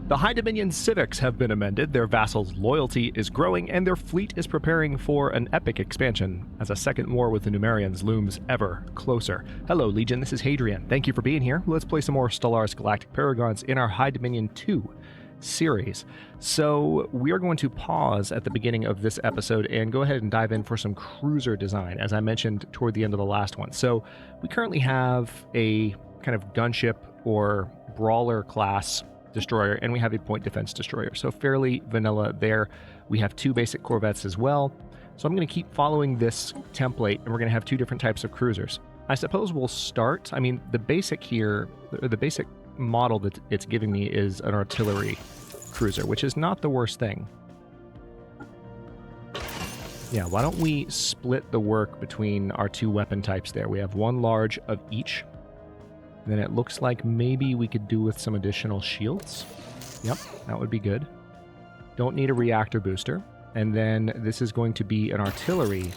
The High Dominion civics have been amended, their vassals' loyalty is growing, and their fleet is preparing for an epic expansion as a second war with the Numerians looms ever closer. Hello, Legion, this is Hadrian. Thank you for being here. Let's play some more Stellaris Galactic Paragons in our High Dominion 2 series. So we are going to pause at the beginning of this episode and go ahead and dive in for some cruiser design, as I mentioned toward the end of the last one. So we currently have a kind of gunship or brawler class destroyer, and we have a point defense destroyer. So fairly vanilla there. We have two basic corvettes as well. So I'm going to keep following this template, and we're going to have two different types of cruisers. I suppose we'll start, the basic here, the basic model that it's giving me is an artillery cruiser, which is not the worst thing. Yeah, why don't we split the work between our two weapon types there? We have one large of each. Then it looks like maybe we could do with some additional shields. Yep, that would be good. Don't need a reactor booster. And then this is going to be an artillery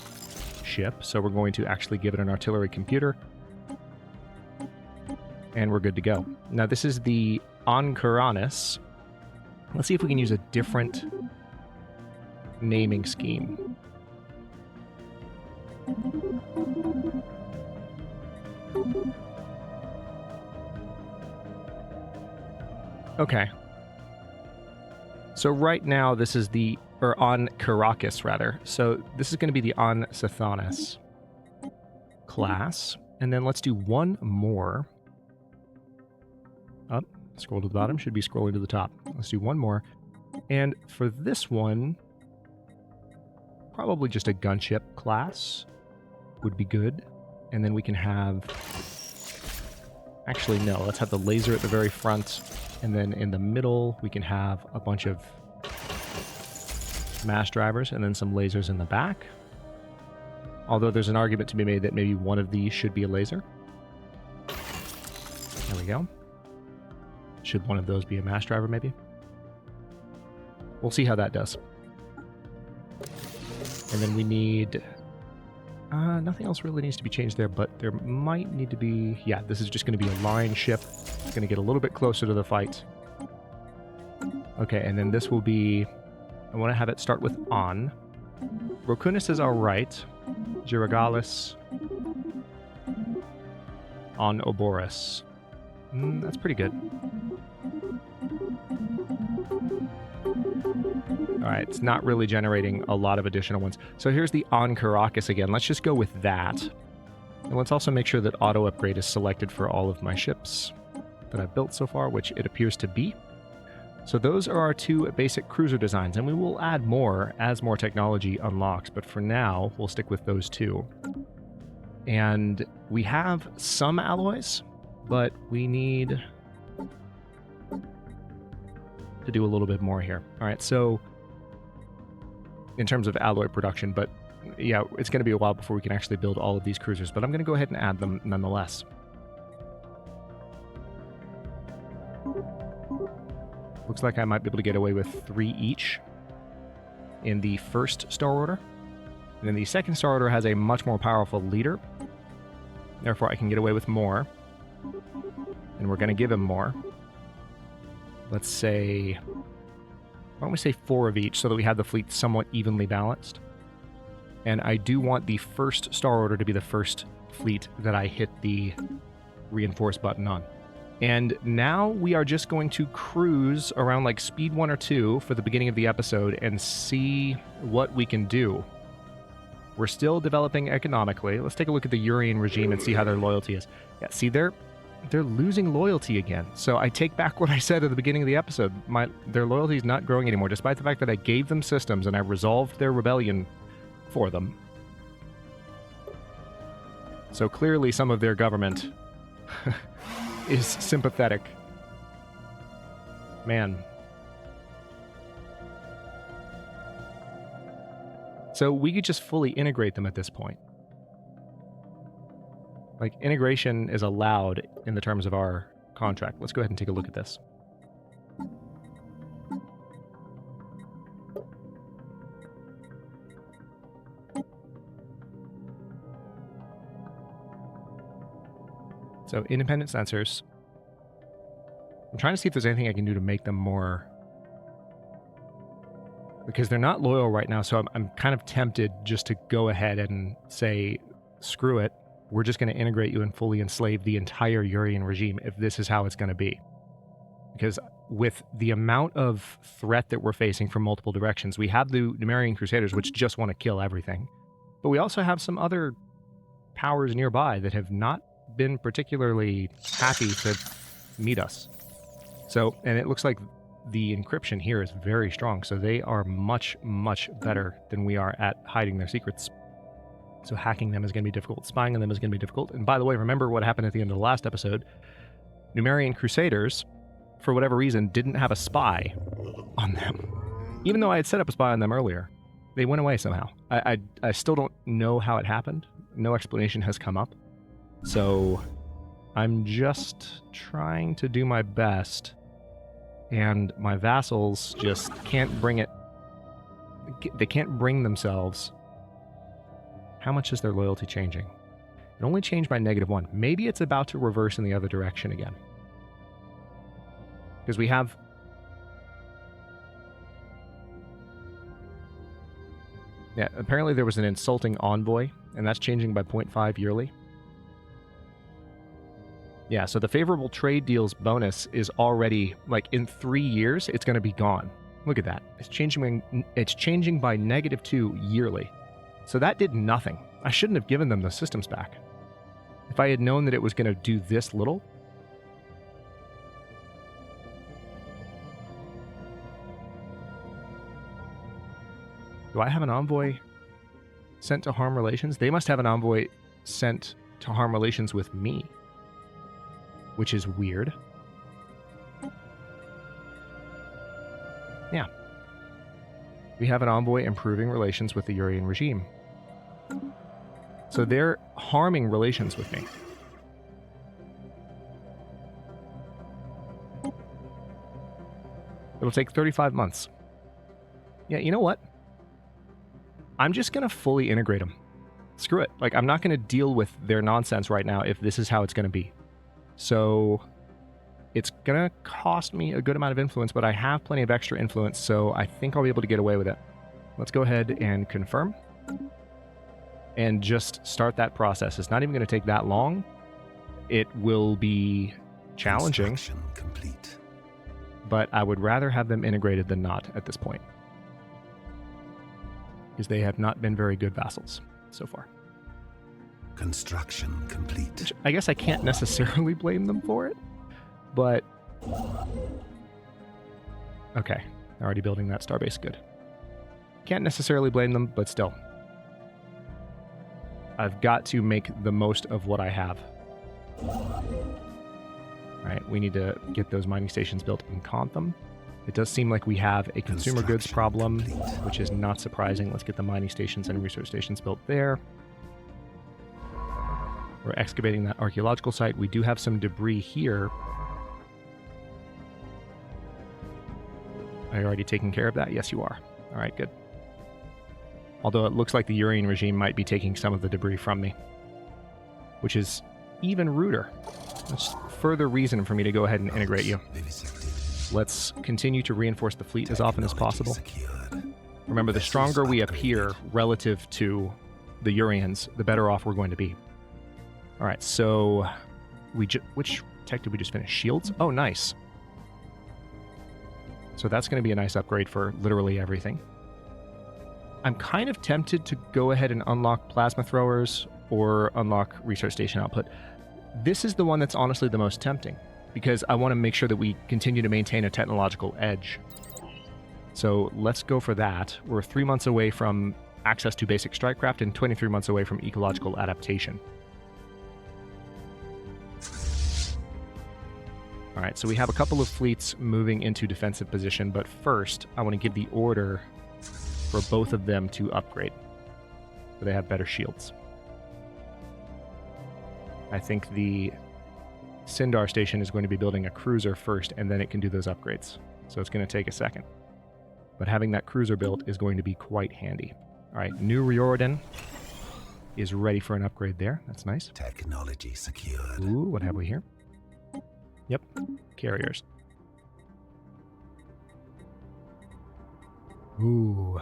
ship, so we're going to actually give it an artillery computer. And we're good to go. Now this is the Ancaranis. Let's see if we can use a different naming scheme. Okay. So right now this is the, or on Caracas rather. So this is going to be the On Sathanis class. And then let's do one more. Up, scroll to the bottom, should be scrolling to the top. Let's do one more. And for this one, probably just a gunship class would be good. And then we can have, actually no, let's have the laser at the very front. And then in the middle, we can have a bunch of mass drivers and then some lasers in the back. Although there's an argument to be made that maybe one of these should be a laser. There we go. Should one of those be a mass driver, maybe? We'll see how that does. And then we need... nothing else really needs to be changed there, but there might need to be... Yeah, this is just going to be a line ship. It's going to get a little bit closer to the fight. Okay, and then this will be... I want to have it start with On. Rokunis is alright. Girigalis. On Oboris. That's pretty good. Alright, it's not really generating a lot of additional ones. So here's the On Caracas again. Let's just go with that. And let's also make sure that auto upgrade is selected for all of my ships that I've built so far, which it appears to be. So those are our two basic cruiser designs, and we will add more as more technology unlocks, but for now, we'll stick with those two. And we have some alloys, but we need to do a little bit more here. Alright, so in terms of alloy production, but yeah, it's going to be a while before we can actually build all of these cruisers, but I'm going to go ahead and add them nonetheless. Looks like I might be able to get away with 3 each in the first Star Order. And then the second Star Order has a much more powerful leader. Therefore, I can get away with more. And we're going to give him more. Let's say... Why don't we say 4 of each so that we have the fleet somewhat evenly balanced? And I do want the first Star Order to be the first fleet that I hit the reinforce button on. And now we are just going to cruise around like speed 1 or 2 for the beginning of the episode and see what we can do. We're still developing economically. Let's take a look at the Urian regime and see how their loyalty is. Yeah, see, they're losing loyalty again. So I take back what I said at the beginning of the episode. Their loyalty is not growing anymore, despite the fact that I gave them systems and I resolved their rebellion for them. So clearly some of their government is sympathetic. Man. So we could just fully integrate them at this point. Like, integration is allowed in the terms of our contract. Let's go ahead and take a look at this. So independent sensors. I'm trying to see if there's anything I can do to make them more... Because they're not loyal right now, so I'm kind of tempted just to go ahead and say, screw it. We're just going to integrate you and fully enslave the entire Urian regime if this is how it's going to be. Because with the amount of threat that we're facing from multiple directions, we have the Numerian Crusaders, which just want to kill everything. But we also have some other powers nearby that have not been particularly happy to meet us. So, and it looks like the encryption here is very strong, so they are much, much better than we are at hiding their secrets. So hacking them is going to be difficult, spying on them is going to be difficult. And by the way, remember what happened at the end of the last episode? Numerian Crusaders, for whatever reason, didn't have a spy on them. Even though I had set up a spy on them earlier, they went away somehow. I still don't know how it happened. No explanation has come up. So I'm just trying to do my best. And my vassals just can't bring it. They can't bring themselves. How much is their loyalty changing? It only changed by -1. Maybe it's about to reverse in the other direction again. Because we have... Yeah, apparently there was an insulting envoy, and that's changing by 0.5 yearly. Yeah, so the favorable trade deals bonus is already, like, in 3 years, it's going to be gone. Look at that. It's changing by -2 yearly. So that did nothing. I shouldn't have given them the systems back. If I had known that it was going to do this little. Do I have an envoy sent to harm relations? They must have an envoy sent to harm relations with me, which is weird. Yeah. We have an envoy improving relations with the Urian regime. So they're harming relations with me. It'll take 35 months. Yeah, you know what? I'm just going to fully integrate them. Screw it. Like, I'm not going to deal with their nonsense right now if this is how it's going to be. So it's going to cost me a good amount of influence, but I have plenty of extra influence, so I think I'll be able to get away with it. Let's go ahead and confirm and just start that process. It's not even going to take that long. It will be challenging, complete. But I would rather have them integrated than not at this point, because they have not been very good vassals so far. Construction complete. Which I guess I can't necessarily blame them for it, but... Okay, already building that starbase, good. Can't necessarily blame them, but still. I've got to make the most of what I have. Alright, we need to get those mining stations built in Contham. It does seem like we have a consumer goods problem, which is not surprising. Let's get the mining stations and research stations built there. We're excavating that archaeological site. We do have some debris here. Are you already taking care of that? Yes, you are. All right, good. Although it looks like the Urian regime might be taking some of the debris from me, which is even ruder. That's further reason for me to go ahead and integrate you. Let's continue to reinforce the fleet as often as possible. Remember, the stronger we appear relative to the Urians, the better off we're going to be. All right, so which tech did we just finish? Shields? Oh, nice. So that's going to be a nice upgrade for literally everything. I'm kind of tempted to go ahead and unlock plasma throwers or unlock research station output. This is the one that's honestly the most tempting, because I want to make sure that we continue to maintain a technological edge. So let's go for that. We're 3 months away from access to basic strikecraft and 23 months away from ecological adaptation. All right, so we have a couple of fleets moving into defensive position, but first I want to give the order for both of them to upgrade, so they have better shields. I think the Syndar station is going to be building a cruiser first, and then it can do those upgrades. So it's going to take a second. But having that cruiser built is going to be quite handy. All right, New Riordan is ready for an upgrade there. That's nice. Technology secured. Ooh, what have we here? Yep, carriers. Ooh.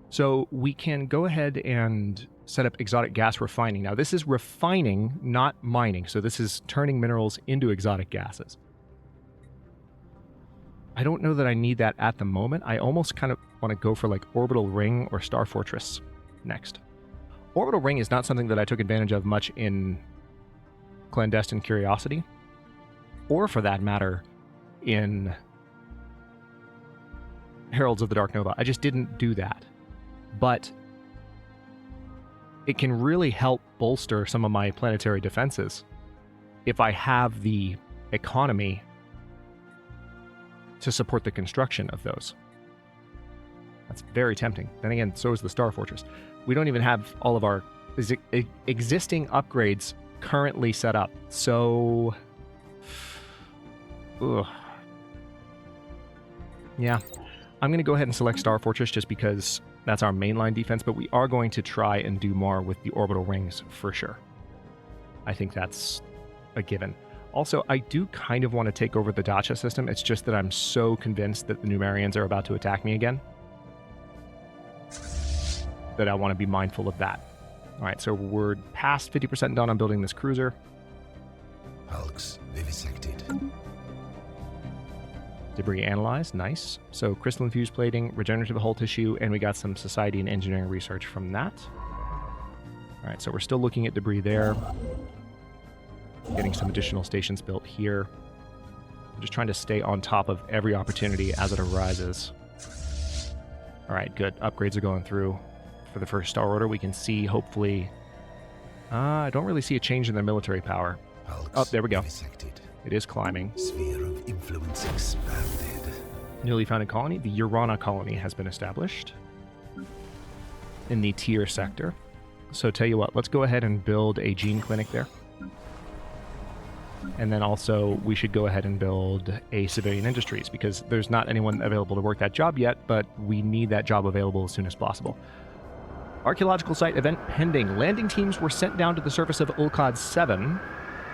So we can go ahead and set up exotic gas refining. Now, this is refining, not mining. So this is turning minerals into exotic gases. I don't know that I need that at the moment. I almost kind of want to go for like Orbital Ring or Star Fortress next. Orbital Ring is not something that I took advantage of much in Clandestine Curiosity, or for that matter, in Heralds of the Dark Nova. I just didn't do that. But it can really help bolster some of my planetary defenses if I have the economy to support the construction of those. That's very tempting. Then again, so is the Star Fortress. We don't even have all of our existing upgrades currently set up. So, yeah, I'm going to go ahead and select Star Fortress just because that's our mainline defense, but we are going to try and do more with the orbital rings for sure. I think that's a given. Also, I do kind of want to take over the Dacia system. It's just that I'm so convinced that the Numerians are about to attack me again that I want to be mindful of that. All right, so we're past 50% done on building this cruiser. Hulks vivisected. Debris analyzed, nice. So crystalline fused plating, regenerative hull tissue, and we got some society and engineering research from that. All right, so we're still looking at debris there. Getting some additional stations built here. I'm just trying to stay on top of every opportunity as it arises. All right, good. Upgrades are going through for the first Star Order. We can see, hopefully... I don't really see a change in their military power. Hulks oh, there we go. vivisected. It is climbing. Sphere of influence expanded. Newly founded colony, the Urana colony, has been established in the tier sector. So tell you what, let's go ahead and build a gene clinic there. And then also we should go ahead and build a civilian industries because there's not anyone available to work that job yet, but we need that job available as soon as possible. Archaeological site event pending. Landing teams were sent down to the surface of Ulqad 7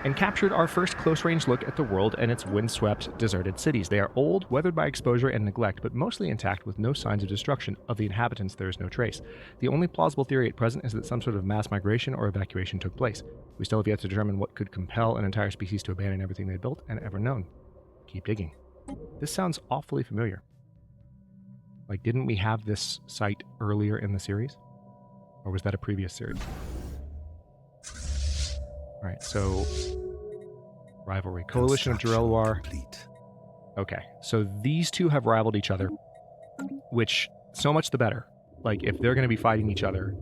and captured our first close-range look at the world and its windswept, deserted cities. They are old, weathered by exposure and neglect, but mostly intact with no signs of destruction. Of the inhabitants, there is no trace. The only plausible theory at present is that some sort of mass migration or evacuation took place. We still have yet to determine what could compel an entire species to abandon everything they built and ever known. Keep digging. This sounds awfully familiar. Like, didn't we have this site earlier in the series? Or was that a previous series? All right, so rivalry. Coalition of Jarelwar. Complete. Okay, so these two have rivaled each other, which so much the better. Like, if they're going to be fighting each other,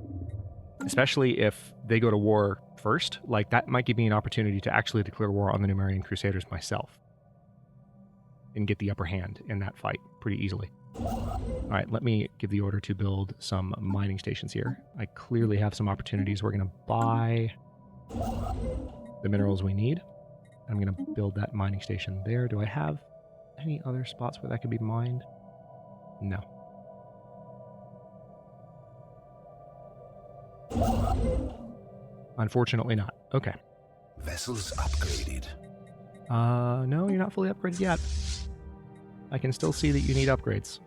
especially if they go to war first, like, that might give me an opportunity to actually declare war on the Numerian Crusaders myself and get the upper hand in that fight pretty easily. All right, let me give the order to build some mining stations here. I clearly have some opportunities. We're going to buy the minerals we need. I'm going to build that mining station there. Do I have any other spots where that could be mined? No. Unfortunately not. Okay. Vessels upgraded. No, you're not fully upgraded yet. I can still see that you need upgrades.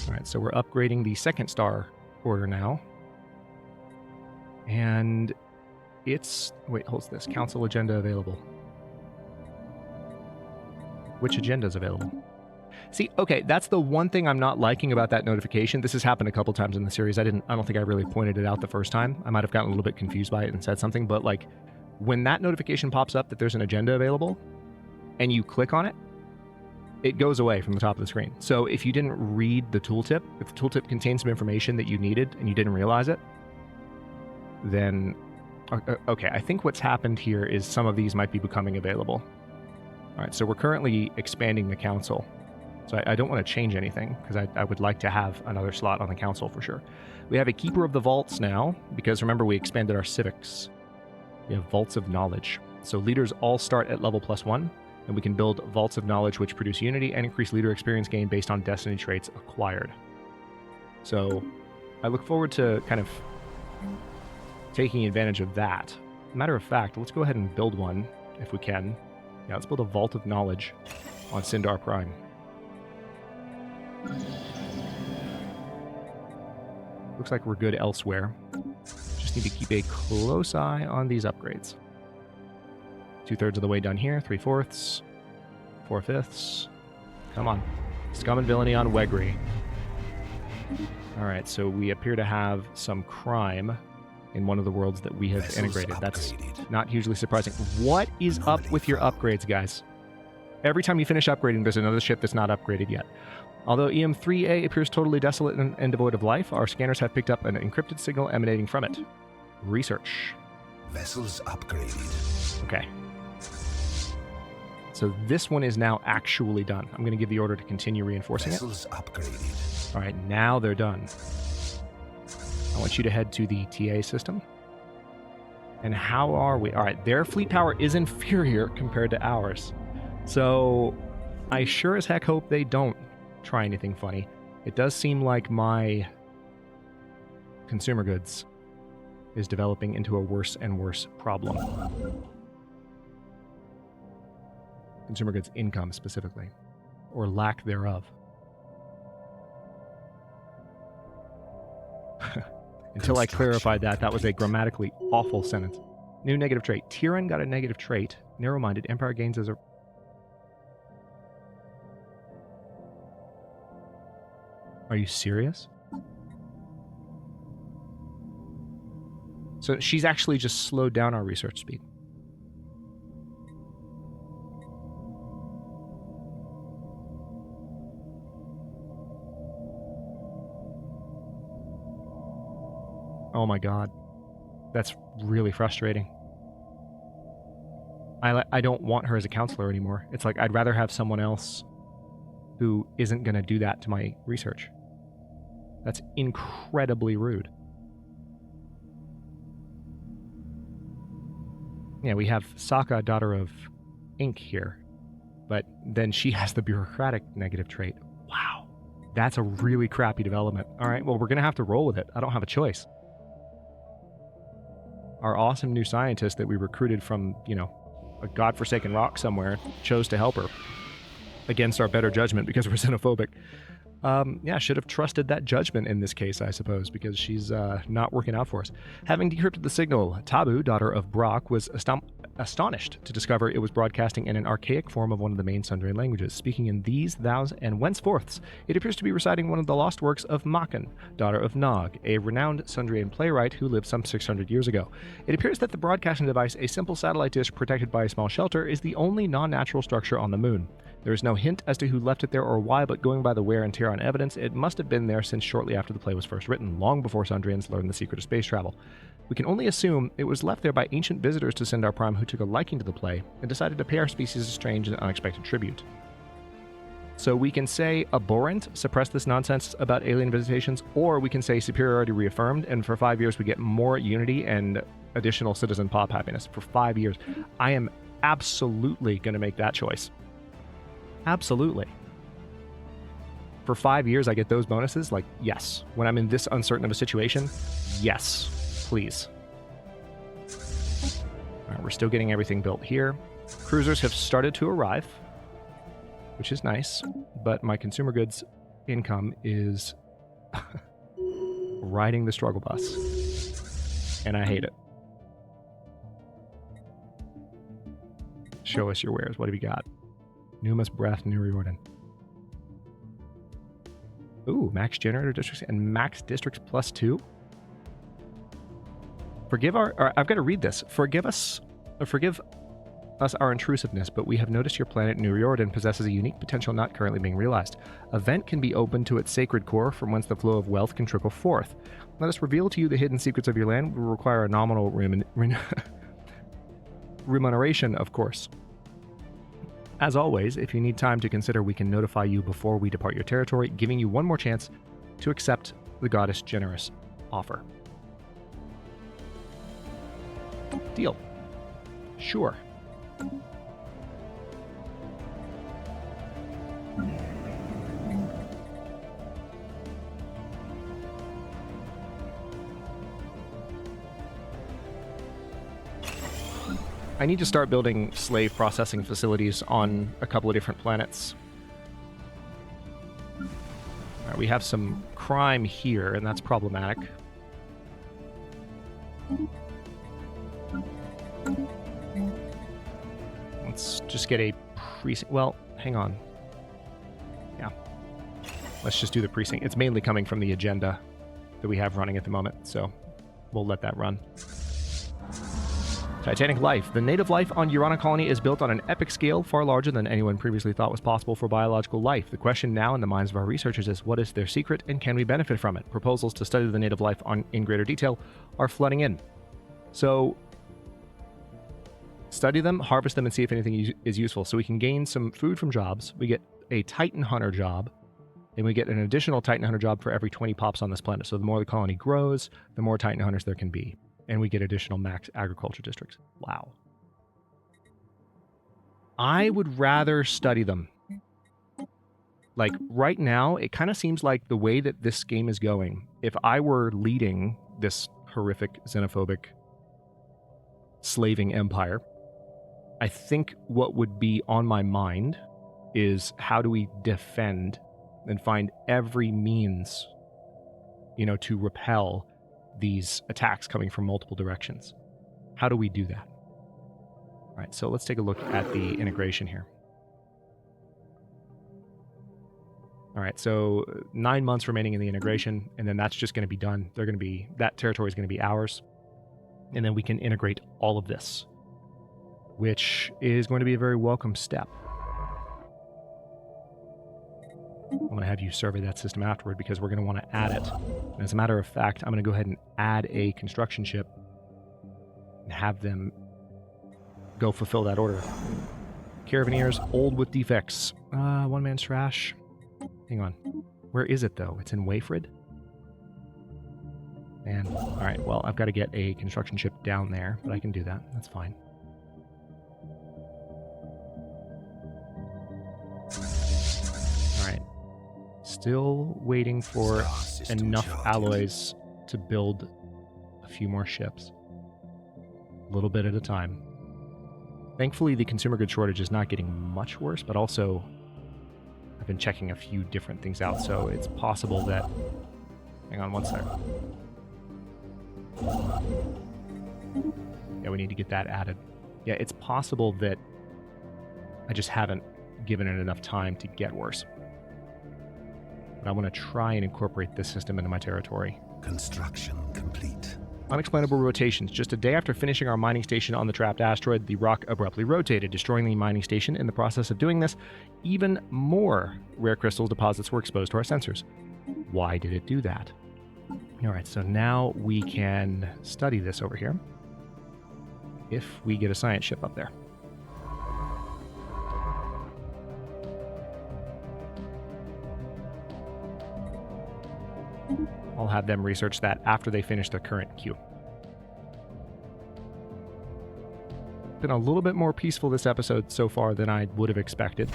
All right, so we're upgrading the second Star Order now. And it's... Wait, hold this. Council agenda available. Which agenda is available? See, okay, that's the one thing I'm not liking about that notification. This has happened a couple times in the series. I don't think I really pointed it out the first time. I might have gotten a little bit confused by it and said something, but like when that notification pops up that there's an agenda available and you click on it, it goes away from the top of the screen. So if you didn't read the tooltip, if the tooltip contains some information that you needed and you didn't realize it, then, okay, I think what's happened here is some of these might be becoming available. All right, so we're currently expanding the council. So I don't want to change anything because I would like to have another slot on the council for sure. We have a Keeper of the Vaults now because remember we expanded our civics. We have Vaults of Knowledge. So leaders all start at level +1 and we can build Vaults of Knowledge which produce unity and increase leader experience gain based on destiny traits acquired. So I look forward to kind of taking advantage of that. Matter of fact, let's go ahead and build one if we can. Yeah, let's build a Vault of Knowledge on Syndar Prime. Looks like we're good elsewhere. Just need to keep a close eye on these upgrades. 2/3 of the way done here. 3/4. 4/5. Come on. Scum and villainy on Wegri. Alright, so we appear to have some crime in one of the worlds that we have integrated. That's not hugely surprising. What is up with your upgrades, guys? Every time you finish upgrading, there's another ship that's not upgraded yet. Although EM3A appears totally desolate and devoid of life, our scanners have picked up an encrypted signal emanating from it. Research. Vessels upgraded. Okay. So this one is now actually done. I'm going to give the order to continue reinforcing Vessels upgraded. All right, now they're done. I want you to head to the TA system. And how are we? All right, their fleet power is inferior compared to ours. So I sure as heck hope they don't try anything funny. It does seem like my consumer goods is developing into a worse and worse problem. Consumer goods income specifically, or lack thereof. Until I clarified that, that was a grammatically awful sentence. New negative trait. Tyrann got a negative trait. Narrow-minded. Empire gains as a... Are you serious? So she's actually just slowed down our research speed. Oh my god. That's really frustrating. I don't want her as a counselor anymore. It's like I'd rather have someone else who isn't going to do that to my research. That's incredibly rude. Yeah, we have Sokka, daughter of Ink here, but then she has the bureaucratic negative trait. Wow. That's a really crappy development. All right, well, we're going to have to roll with it. I don't have a choice. Our awesome new scientist that we recruited from, you know, a godforsaken rock somewhere chose to help her against our better judgment because we're xenophobic. Yeah, should have trusted that judgment in this case, I suppose, because she's not working out for us. Having decrypted the signal, Tabu, daughter of Brock, was astonished to discover it was broadcasting in an archaic form of one of the main Sundrian languages. Speaking in these, thous, and whenceforths, it appears to be reciting one of the lost works of Makan, daughter of Nog, a renowned Sundrian playwright who lived some 600 years ago. It appears that the broadcasting device, a simple satellite dish protected by a small shelter, is the only non-natural structure on the moon. There is no hint as to who left it there or why, but going by the wear and tear on evidence, it must have been there since shortly after the play was first written, long before Sundrians learned the secret of space travel. We can only assume it was left there by ancient visitors to Syndar Prime who took a liking to the play and decided to pay our species a strange and unexpected tribute. So we can say abhorrent, suppress this nonsense about alien visitations, or we can say superiority reaffirmed, and for 5 years we get more unity and additional citizen pop happiness. For 5 years. I am absolutely going to make that choice. Absolutely. For 5 years, I get those bonuses? Like, yes. When I'm in this uncertain of a situation, yes. Please. All right, we're still getting everything built here. Cruisers have started to arrive, which is nice, but my consumer goods income is riding the struggle bus, and I hate it. Show us your wares. What have you got? Numa's Breath, New Riordan. Ooh, max generator districts and max districts +2. Forgive I've got to read this. Forgive us our intrusiveness, but we have noticed your planet New Riordan possesses a unique potential not currently being realized. A vent can be opened to its sacred core from whence the flow of wealth can trickle forth. Let us reveal to you the hidden secrets of your land. We will require a nominal remuneration, of course. As always, if you need time to consider, we can notify you before we depart your territory, giving you one more chance to accept the goddess' generous offer. Deal. Sure. I need to start building slave processing facilities on a couple of different planets. All right, we have some crime here, and that's problematic. Let's just get a precinct. Well, hang on. Yeah. Let's just do the precinct. It's mainly coming from the agenda that we have running at the moment, so we'll let that run. Titanic life. The native life on Urana colony is built on an epic scale far larger than anyone previously thought was possible for biological life. The question now in the minds of our researchers is, what is their secret and can we benefit from it? Proposals to study the native life in greater detail are flooding in. So, study them, harvest them, and see if anything is useful. So we can gain some food from jobs. We get a Titan Hunter job, and we get an additional Titan Hunter job for every 20 pops on this planet. So the more the colony grows, the more Titan Hunters there can be. And we get additional max agriculture districts. Wow. I would rather study them. Like, right now, it kind of seems like the way that this game is going, if I were leading this horrific, xenophobic, slaving empire, I think what would be on my mind is how do we defend and find every means, to repel these attacks coming from multiple directions. How do we do that? All right, so let's take a look at the integration here. All right, so 9 months remaining in the integration, and then that's just going to be done. That territory is going to be ours, and then we can integrate all of this, which is going to be a very welcome step. I'm going to have you survey that system afterward because we're going to want to add it. And as a matter of fact, I'm going to go ahead and add a construction ship and have them go fulfill that order. Carabineers, old with defects. One man's trash. Hang on. Where is it, though? It's in Wayfred? And, all right, well, I've got to get a construction ship down there, but I can do that. That's fine. Still waiting for enough alloys to build a few more ships. A little bit at a time. Thankfully, the consumer goods shortage is not getting much worse, but also I've been checking a few different things out, so it's possible that... Hang on one sec. Yeah, we need to get that added. Yeah, it's possible that I just haven't given it enough time to get worse. But I want to try and incorporate this system into my territory. Construction complete. Unexplainable rotations. Just a day after finishing our mining station on the trapped asteroid, the rock abruptly rotated, destroying the mining station. In the process of doing this, even more rare crystal deposits were exposed to our sensors. Why did it do that? All right, so now we can study this over here if we get a science ship up there. I'll have them research that after they finish their current queue. Been a little bit more peaceful this episode so far than I would have expected.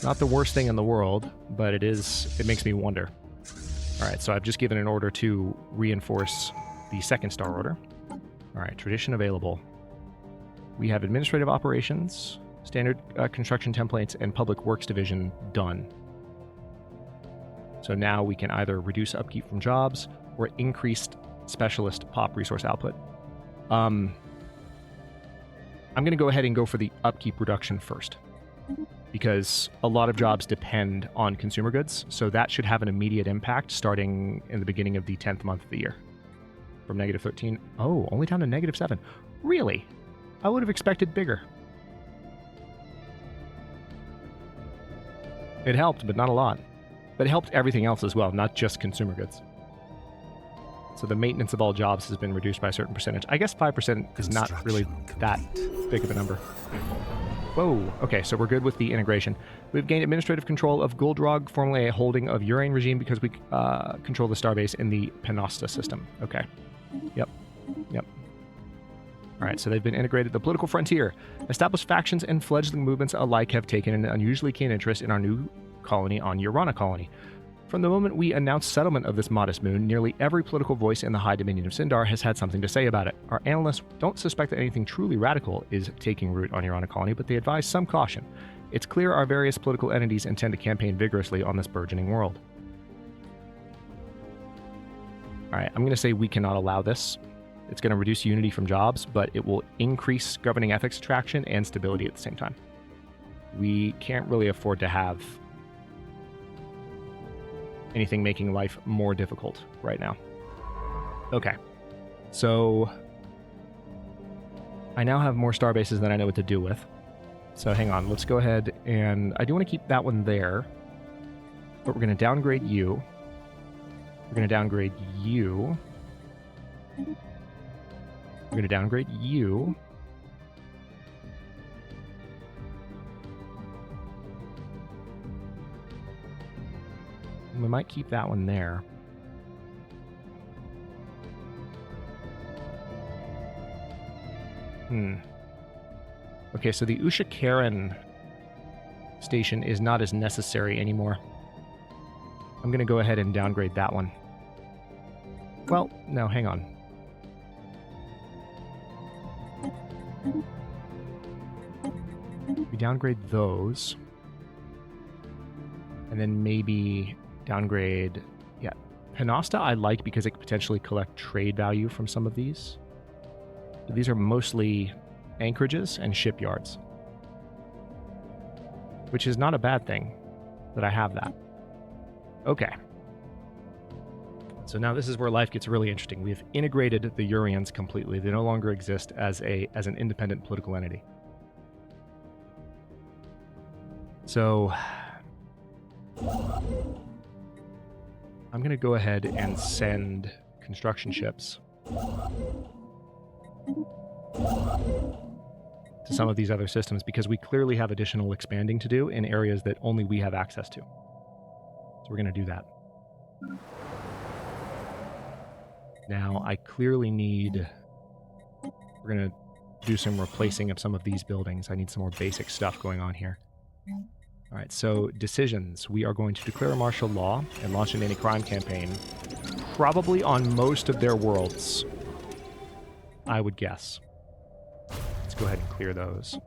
Not the worst thing in the world, but it makes me wonder. All right, so I've just given an order to reinforce the second star order. All right, tradition available. We have administrative operations, standard construction templates, and public works division done. So now we can either reduce upkeep from jobs or increased specialist pop resource output. I'm going to go ahead and go for the upkeep reduction first, because a lot of jobs depend on consumer goods, so that should have an immediate impact starting in the beginning of the 10th month of the year. From negative 13, oh, only down to negative 7. Really? I would have expected bigger. It helped, but not a lot. But it helped everything else as well, not just consumer goods. So the maintenance of all jobs has been reduced by a certain percentage. I guess 5% is not really that big of a number. Whoa, okay, so we're good with the integration. We've gained administrative control of Guldrog, formerly a holding of Urain regime, because we control the starbase in the Penosta system. Okay. Yep. All right, so they've been integrated. The political frontier. Established factions and fledgling movements alike have taken an unusually keen interest in our new colony on Urana colony. From the moment we announced settlement of this modest moon, nearly every political voice in the High Dominion of Syndar has had something to say about it. Our analysts don't suspect that anything truly radical is taking root on Urana colony, but they advise some caution. It's clear our various political entities intend to campaign vigorously on this burgeoning world. Alright, I'm going to say we cannot allow this. It's going to reduce unity from jobs, but it will increase governing ethics attraction and stability at the same time. We can't really afford to have anything making life more difficult right now. Okay, so I now have more star bases than I know what to do with. So hang on, let's go ahead and I do want to keep that one there, but we're going to downgrade you. We're going to downgrade you. We're going to downgrade you. And we might keep that one there. Okay, so the Usha Karen station is not as necessary anymore. I'm going to go ahead and downgrade that one. Well, no, hang on. We downgrade those. And then maybe downgrade... Yeah, Penasta I like because it could potentially collect trade value from some of these. But these are mostly anchorages and shipyards. Which is not a bad thing that I have that. Okay. So now this is where life gets really interesting. We have integrated the Urians completely. They no longer exist as an independent political entity. So I'm going to go ahead and send construction ships to some of these other systems because we clearly have additional expanding to do in areas that only we have access to. So we're going to do that. Now, I clearly need... We're going to do some replacing of some of these buildings. I need some more basic stuff going on here. All right, so decisions. We are going to declare martial law and launch an anti-crime campaign, probably on most of their worlds, I would guess. Let's go ahead and clear those.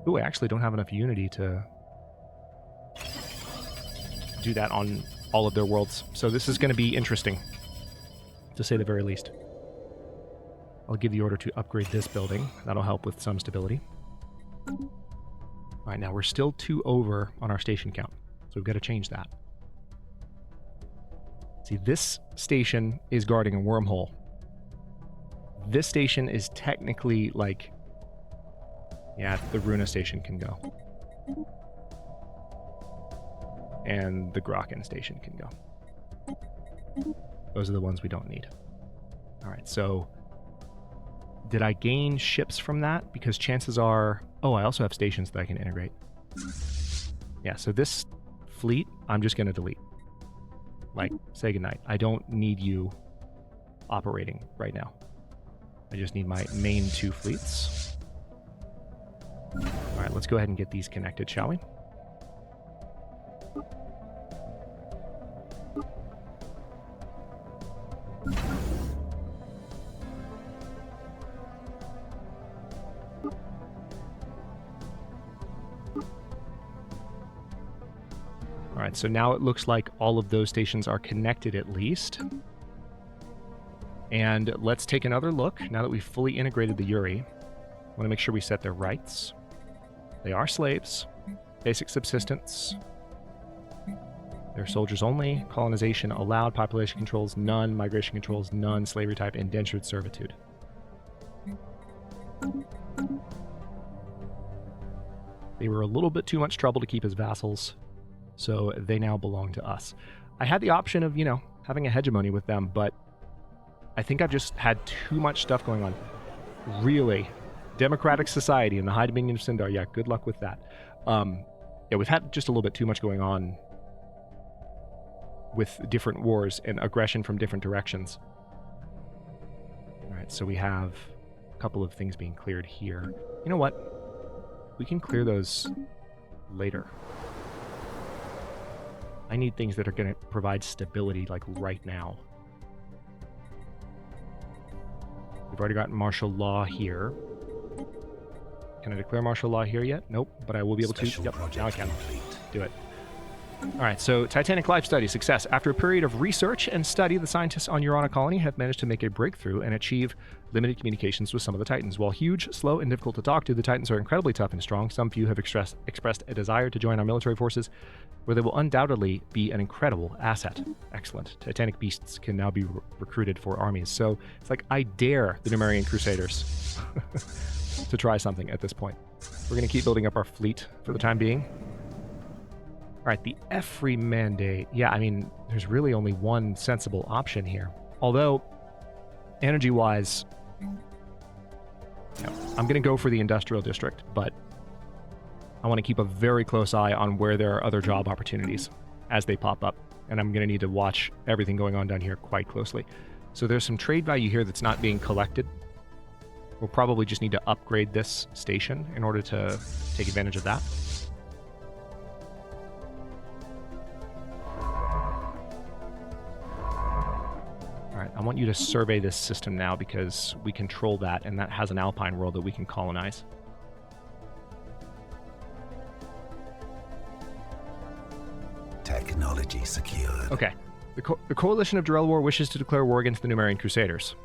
Ooh, I actually don't have enough unity to do that on all of their worlds. So this is going to be interesting, to say the very least. I'll give the order to upgrade this building. That'll help with some stability. All right, now we're still 2 over on our station count, so we've got to change that. See, this station is guarding a wormhole. This station is technically like... Yeah, the Runa station can go. And the Graken station can go. Those are the ones we don't need. All right, so... Did I gain ships from that? Because chances are... Oh, I also have stations that I can integrate. Yeah, so this fleet, I'm just going to delete. Like, say goodnight. I don't need you operating right now. I just need my main 2 fleets. All right, let's go ahead and get these connected, shall we? All right, so now it looks like all of those stations are connected at least. And let's take another look. Now that we've fully integrated the Uri, I want to make sure we set their rights. They are slaves. Basic subsistence. They're soldiers only. Colonization allowed. Population controls none. Migration controls none. Slavery type indentured servitude. They were a little bit too much trouble to keep as vassals, so they now belong to us. I had the option of, having a hegemony with them, but I think I've just had too much stuff going on. Really. Democratic society in the High Dominion of Syndar. Yeah, good luck with that. Yeah, we've had just a little bit too much going on with different wars and aggression from different directions. All right, so we have a couple of things being cleared here. You know what? We can clear those later. I need things that are going to provide stability, like, right now. We've already got martial law here. Can I declare martial law here yet? Nope, but I will be able Special to. Yep, project now I can. complete. Do it. All right, so Titanic Life Study success. After a period of research and study, the scientists on Urana Colony have managed to make a breakthrough and achieve limited communications with some of the Titans. While huge, slow, and difficult to talk to, the Titans are incredibly tough and strong. Some few have expressed a desire to join our military forces, where they will undoubtedly be an incredible asset. Excellent. Titanic beasts can now be recruited for armies. So it's like I dare the Numerian Crusaders to try something at this point. We're going to keep building up our fleet for the time being. All right, the Efri Mandate. Yeah, I mean, there's really only one sensible option here. Although, energy-wise, I'm going to go for the Industrial District, but I want to keep a very close eye on where there are other job opportunities as they pop up. And I'm going to need to watch everything going on down here quite closely. So there's some trade value here that's not being collected. We'll probably just need to upgrade this station in order to take advantage of that. I want you to survey this system now because we control that, and that has an alpine world that we can colonize. Technology secured. Okay. The Coalition of Drellwar wishes to declare war against the Numerian Crusaders.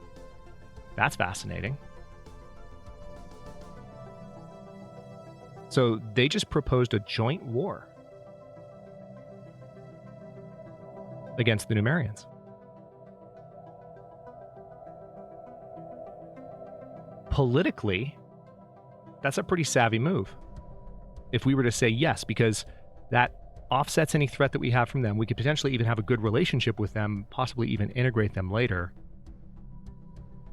That's fascinating. So they just proposed a joint war against the Numerians. Politically, that's a pretty savvy move. If we were to say yes, because that offsets any threat that we have from them, we could potentially even have a good relationship with them, possibly even integrate them later.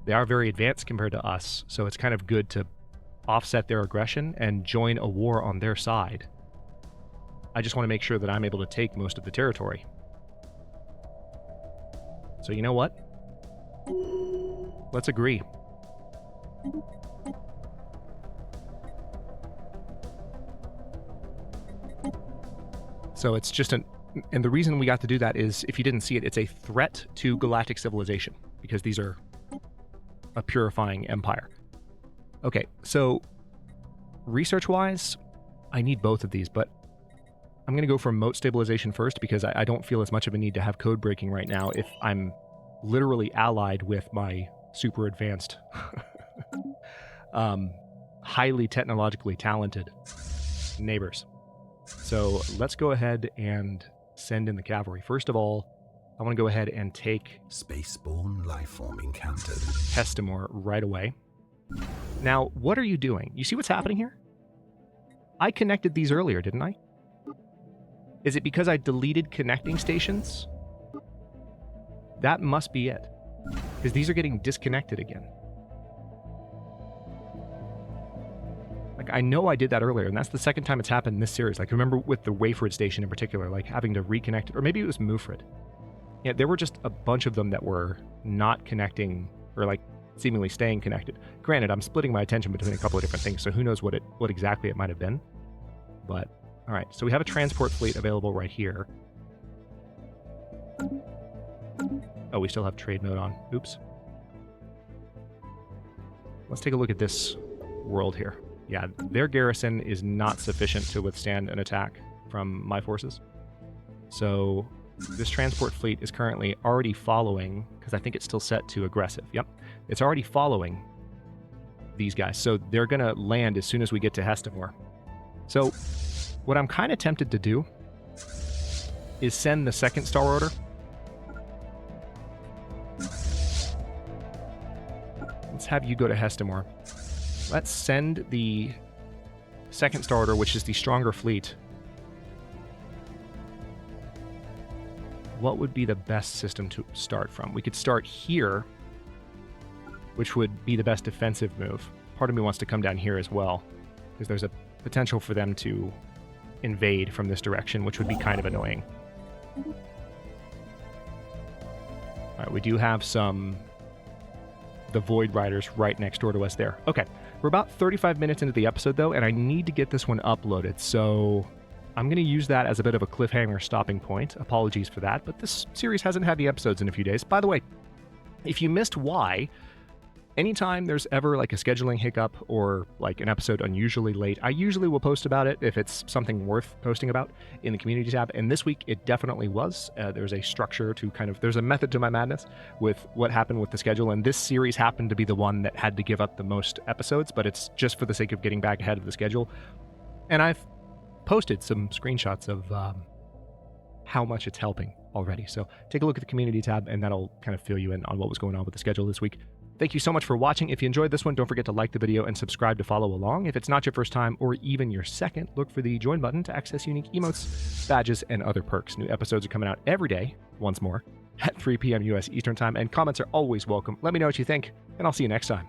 They are very advanced compared to us, so it's kind of good to offset their aggression and join a war on their side. I just want to make sure that I'm able to take most of the territory. So you know what? Let's agree. So it's just and the reason we got to do that is, if you didn't see it, it's a threat to galactic civilization, because these are a purifying empire. Okay, so research-wise, I need both of these, but I'm going to go for moat stabilization first, because I don't feel as much of a need to have code breaking right now if I'm literally allied with my super advanced highly technologically talented neighbors. So let's go ahead and send in the cavalry. First of all, I want to go ahead and take Spaceborne lifeform encountered. Hestimore right away. Now, what are you doing? You see what's happening here? I connected these earlier, didn't I? Is it because I deleted connecting stations? That must be it. Because these are getting disconnected again. Like, I know I did that earlier, and that's the second time it's happened in this series. Like, remember with the Wayford station in particular, like having to reconnect, or maybe it was Mufred. Yeah, there were just a bunch of them that were not connecting, or like seemingly staying connected. Granted, I'm splitting my attention between a couple of different things, so who knows what exactly it might have been. But, all right, so we have a transport fleet available right here. Oh, we still have trade mode on. Oops. Let's take a look at this world here. Yeah, their garrison is not sufficient to withstand an attack from my forces. So this transport fleet is currently already following, because I think it's still set to aggressive. Yep, it's already following these guys. So they're going to land as soon as we get to Hestimore. So what I'm kind of tempted to do is send the second Star Order. Let's have you go to Hestimore. Let's send the second Star Order, which is the stronger fleet. What would be the best system to start from? We could start here, which would be the best defensive move. Part of me wants to come down here as well, because there's a potential for them to invade from this direction, which would be kind of annoying. All right, we do have the Void Riders right next door to us there. Okay, we're about 35 minutes into the episode, though, and I need to get this one uploaded, so I'm going to use that as a bit of a cliffhanger stopping point. Apologies for that, but this series hasn't had the episodes in a few days. By the way, if you missed why, anytime there's ever like a scheduling hiccup or like an episode unusually late, I usually will post about it if it's something worth posting about in the community tab. And this week it definitely was. There's a structure to there's a method to my madness with what happened with the schedule. And this series happened to be the one that had to give up the most episodes, but it's just for the sake of getting back ahead of the schedule. And I've posted some screenshots of how much it's helping already. So take a look at the community tab and that'll kind of fill you in on what was going on with the schedule this week. Thank you so much for watching. If you enjoyed this one, don't forget to like the video and subscribe to follow along. If it's not your first time or even your second, look for the join button to access unique emotes, badges, and other perks. New episodes are coming out every day, once more, at 3 p.m. US Eastern Time, and comments are always welcome. Let me know what you think, and I'll see you next time.